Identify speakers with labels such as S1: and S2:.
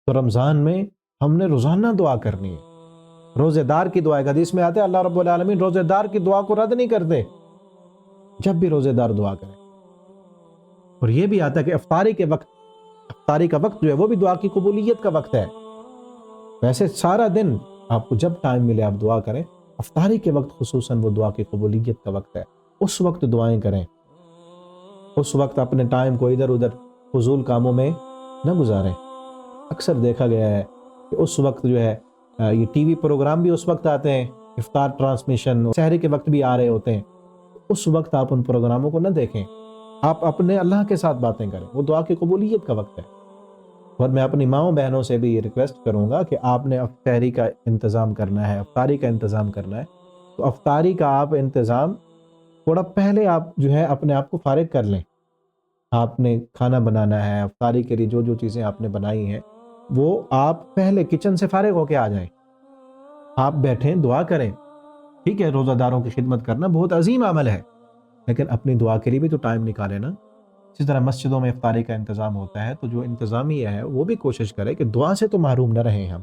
S1: تو رمضان میں ہم نے روزانہ دعا کرنی ہے۔ روزے دار کی دعا، ایک حدیث میں آتا ہے اللہ رب العالمین روزے دار کی دعا کو رد نہیں کرتے، جب بھی روزے دار دعا کریں۔ اور یہ بھی آتا ہے کہ افطاری کے وقت، افطاری کا وقت جو ہے وہ بھی دعا کی قبولیت کا وقت ہے۔ ویسے سارا دن آپ کو جب ٹائم ملے آپ دعا کریں، افطاری کے وقت خصوصاً وہ دعا کی قبولیت کا وقت ہے، اس وقت دعائیں کریں۔ اس وقت اپنے ٹائم کو ادھر ادھر فضول کاموں میں نہ گزاریں۔ اکثر دیکھا گیا ہے کہ اس وقت جو ہے یہ ٹی وی پروگرام بھی اس وقت آتے ہیں، افطار ٹرانسمیشن سحری کے وقت بھی آ رہے ہوتے ہیں، اس وقت آپ ان پروگراموں کو نہ دیکھیں، آپ اپنے اللہ کے ساتھ باتیں کریں، وہ دعا کی قبولیت کا وقت ہے۔ اور میں اپنی ماؤں بہنوں سے بھی یہ ریکویسٹ کروں گا کہ آپ نے سحری کا انتظام کرنا ہے، افطاری کا انتظام کرنا ہے، تو افطاری کا آپ انتظام تھوڑا پہلے آپ جو ہے اپنے آپ کو فارغ کر لیں۔ آپ نے کھانا بنانا ہے، افطاری کے لیے جو جو چیزیں آپ نے بنائی ہیں وہ آپ پہلے کچن سے فارغ ہو کے آ جائیں، آپ بیٹھیں دعا کریں۔ ٹھیک ہے، روزہ داروں کی خدمت کرنا بہت عظیم عمل ہے، لیکن اپنی دعا کے لیے بھی تو ٹائم نکالے نا۔ اسی طرح مسجدوں میں افطاری کا انتظام ہوتا ہے، تو جو انتظامیہ ہے وہ بھی کوشش کرے کہ دعا سے تو محروم نہ رہیں ہم۔